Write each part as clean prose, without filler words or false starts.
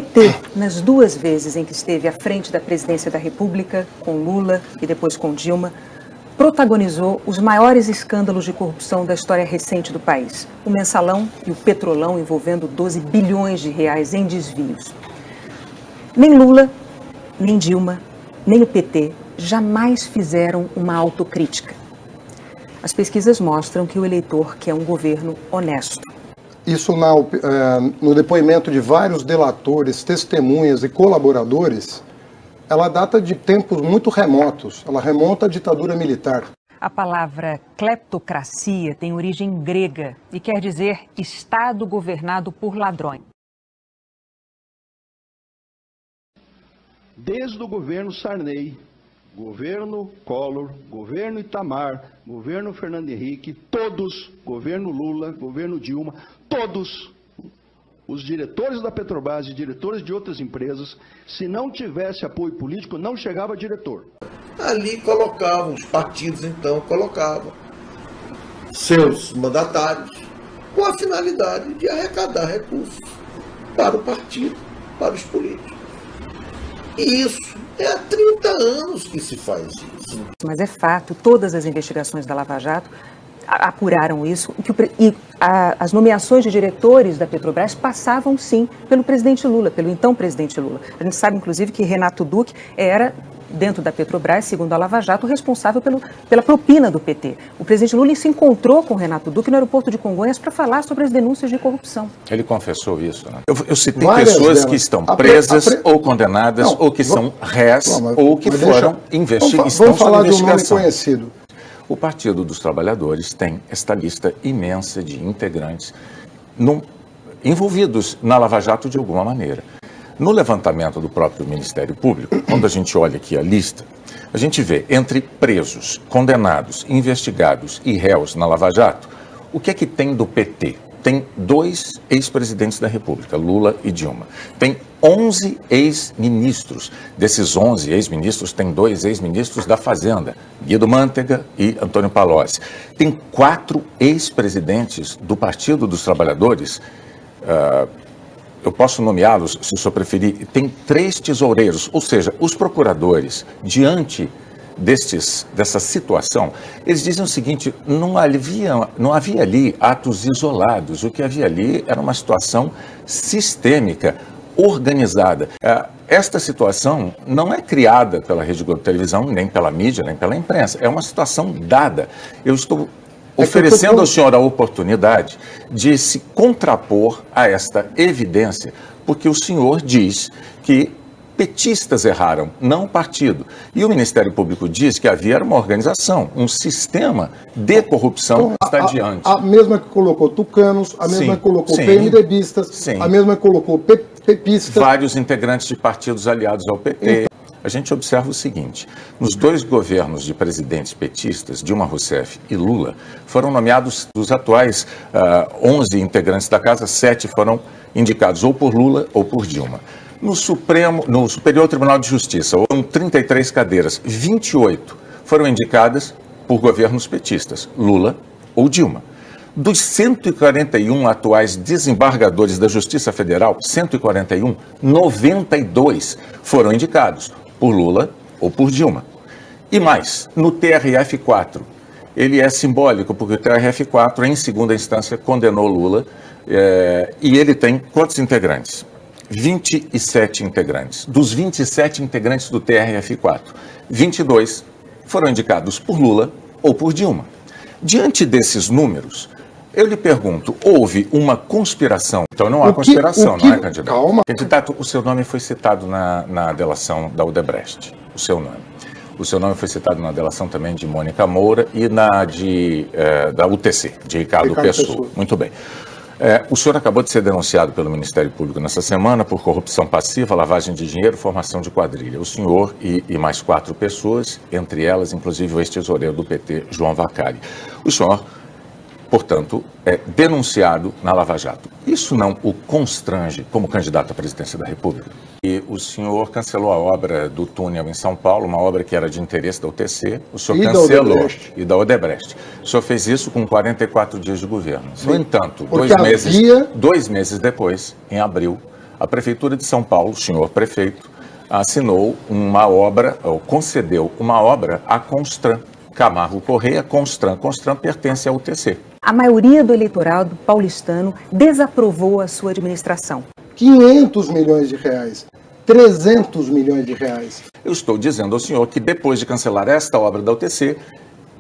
PT, nas duas vezes em que esteve à frente da presidência da República, com Lula e depois com Dilma, protagonizou os maiores escândalos de corrupção da história recente do país. O Mensalão e o Petrolão, envolvendo 12 bilhões de reais em desvios. Nem Lula, nem Dilma, nem o PT jamais fizeram uma autocrítica. As pesquisas mostram que o eleitor quer um governo honesto. Isso no depoimento de vários delatores, testemunhas e colaboradores, ela data de tempos muito remotos. Ela remonta à ditadura militar. A palavra cleptocracia tem origem grega e quer dizer Estado governado por ladrões. Desde o governo Sarney, governo Collor, governo Itamar, governo Fernando Henrique, todos, governo Lula, governo Dilma, todos os diretores da Petrobras e diretores de outras empresas, se não tivesse apoio político, não chegava a diretor. Ali colocavam, os partidos então colocavam seus mandatários com a finalidade de arrecadar recursos para o partido, para os políticos. E isso é há 30 anos que se faz isso. Mas é fato, todas as investigações da Lava Jato apuraram isso, as nomeações de diretores da Petrobras passavam, sim, pelo presidente Lula, pelo então presidente Lula. A gente sabe, inclusive, que Renato Duque era, dentro da Petrobras, segundo a Lava Jato, responsável pela propina do PT. O presidente Lula se encontrou com Renato Duque no aeroporto de Congonhas para falar sobre as denúncias de corrupção. Ele confessou isso, né? Eu citei pessoas que estão presas ou condenadas, ou que são réis, ou que foram investigadas. Vamos falar de um nome conhecido. O Partido dos Trabalhadores tem esta lista imensa de integrantes envolvidos na Lava Jato de alguma maneira. No levantamento do próprio Ministério Público, quando a gente olha aqui a lista, a gente vê entre presos, condenados, investigados e réus na Lava Jato, o que é que tem do PT? Tem 2 ex-presidentes da República, Lula e Dilma. Tem 11 ex-ministros. Desses 11 ex-ministros, tem 2 ex-ministros da Fazenda, Guido Mantega e Antônio Palocci. Tem 4 ex-presidentes do Partido dos Trabalhadores, eu posso nomeá-los, se o senhor preferir. Tem 3 tesoureiros, ou seja, os procuradores, diante dessa situação, eles dizem o seguinte: não havia ali atos isolados, o que havia ali era uma situação sistêmica, organizada. Esta situação não é criada pela Rede Globo de Televisão, nem pela mídia, nem pela imprensa, é uma situação dada. Eu estou oferecendo ao senhor a oportunidade de se contrapor a esta evidência, porque o senhor diz que petistas erraram, não o partido. E o Ministério Público diz que havia uma organização, um sistema de corrupção que está adiante. A mesma que colocou tucanos, a mesma que colocou PMDBistas, a mesma que colocou pepistas. Vários integrantes de partidos aliados ao PT. A gente observa o seguinte: nos 2 governos de presidentes petistas, Dilma Rousseff e Lula, foram nomeados dos atuais 11 integrantes da casa, 7 foram indicados ou por Lula ou por Dilma. No Superior Tribunal de Justiça, houve 33 cadeiras, 28 foram indicadas por governos petistas, Lula ou Dilma. Dos 141 atuais desembargadores da Justiça Federal, 141, 92 foram indicados por Lula ou por Dilma. E mais, no TRF4, ele é simbólico, porque o TRF4, em segunda instância, condenou Lula, e ele tem quantos integrantes? 27 integrantes. Dos 27 integrantes do TRF4, 22 foram indicados por Lula ou por Dilma. Diante desses números, eu lhe pergunto, houve uma conspiração? Então não há conspiração, não é, candidato? Calma. Candidato, o seu nome foi citado na delação da Odebrecht, o seu nome. O seu nome foi citado na delação também de Mônica Moura e da UTC, de Ricardo Pessoa. Muito bem. O senhor acabou de ser denunciado pelo Ministério Público nessa semana por corrupção passiva, lavagem de dinheiro, formação de quadrilha. O senhor e mais 4 pessoas, entre elas, inclusive, o ex-tesoureiro do PT, João Vacari. O senhor, portanto, é denunciado na Lava Jato. Isso não o constrange como candidato à presidência da República? E o senhor cancelou a obra do túnel em São Paulo, uma obra que era de interesse da UTC, o senhor cancelou, e da Odebrecht. O senhor fez isso com 44 dias de governo. No entanto, 2 meses depois, em abril, A Prefeitura de São Paulo, o senhor prefeito, assinou uma obra, ou concedeu uma obra à Constran. Camargo Correia, Constran. Constran pertence à UTC. A maioria do eleitorado paulistano desaprovou a sua administração. 500 milhões de reais, 300 milhões de reais. Eu estou dizendo ao senhor que depois de cancelar esta obra da UTC,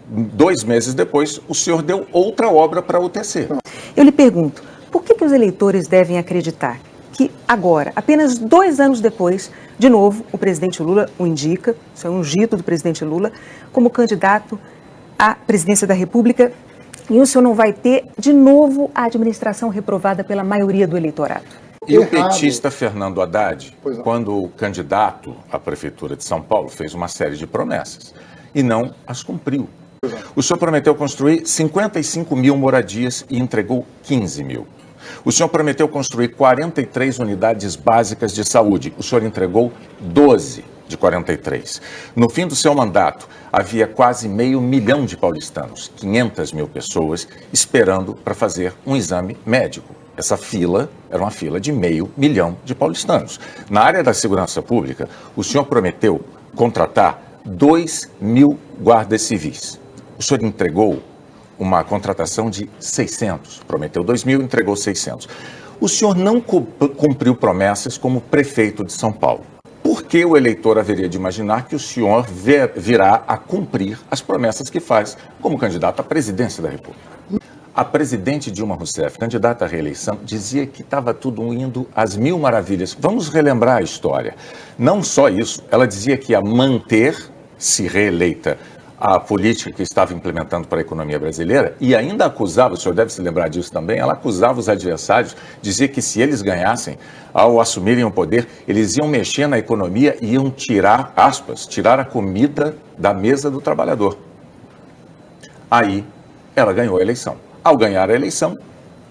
2 meses depois, o senhor deu outra obra para a UTC. Eu lhe pergunto, por que os eleitores devem acreditar que agora, apenas 2 anos depois, de novo, o presidente Lula o indica, isso é um ungito do presidente Lula, como candidato à presidência da República, e o senhor não vai ter, de novo, a administração reprovada pela maioria do eleitorado? E o petista Fernando Haddad, Pois é. quando candidato à Prefeitura de São Paulo, fez uma série de promessas e não as cumpriu. O senhor prometeu construir 55 mil moradias e entregou 15 mil. O senhor prometeu construir 43 unidades básicas de saúde. O senhor entregou 12 de 43. No fim do seu mandato, havia quase 500 mil de paulistanos, 500 mil pessoas, esperando para fazer um exame médico. Essa fila era uma fila de 500 mil de paulistanos. Na área da segurança pública, o senhor prometeu contratar 2.000 guardas civis. O senhor entregou uma contratação de 600, prometeu 2.000, entregou 600. O senhor não cumpriu promessas como prefeito de São Paulo. Por que o eleitor haveria de imaginar que o senhor virá a cumprir as promessas que faz como candidato à presidência da República? A presidente Dilma Rousseff, candidata à reeleição, dizia que estava tudo indo às mil maravilhas. Vamos relembrar a história. Não só isso, ela dizia que ia manter, se reeleita, a política que estava implementando para a economia brasileira e ainda acusava, o senhor deve se lembrar disso também, ela acusava os adversários, dizia que se eles ganhassem, ao assumirem o poder, eles iam mexer na economia e iam tirar, aspas, tirar a comida da mesa do trabalhador. Aí, ela ganhou a eleição. Ao ganhar a eleição,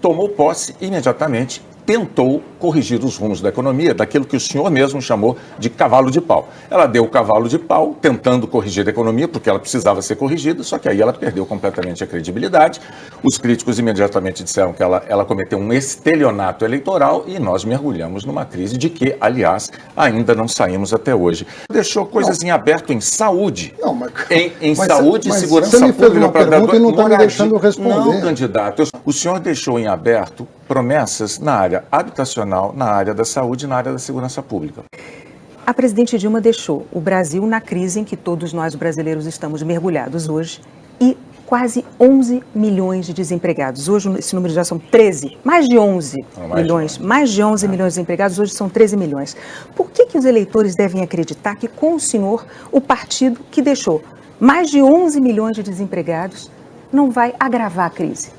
tomou posse imediatamente, tentou corrigir os rumos da economia, daquilo que o senhor mesmo chamou de cavalo de pau. Ela deu o cavalo de pau, tentando corrigir a economia, porque ela precisava ser corrigida, só que aí ela perdeu completamente a credibilidade. Os críticos imediatamente disseram que ela cometeu um estelionato eleitoral e nós mergulhamos numa crise de que, aliás, ainda não saímos até hoje. Deixou coisas em aberto em saúde, em saúde e segurança pública. Você me fez uma pergunta e não está me deixando responder. Não, candidato. O senhor deixou em aberto promessas na área habitacional, na área da saúde e na área da segurança pública. A presidente Dilma deixou o Brasil na crise em que todos nós brasileiros estamos mergulhados hoje e quase 11 milhões de desempregados. Hoje esse número já são 13, mais de 11 milhões, mais de 11 milhões de desempregados, hoje são 13 milhões. Por que os eleitores devem acreditar que com o senhor, o partido que deixou mais de 11 milhões de desempregados não vai agravar a crise?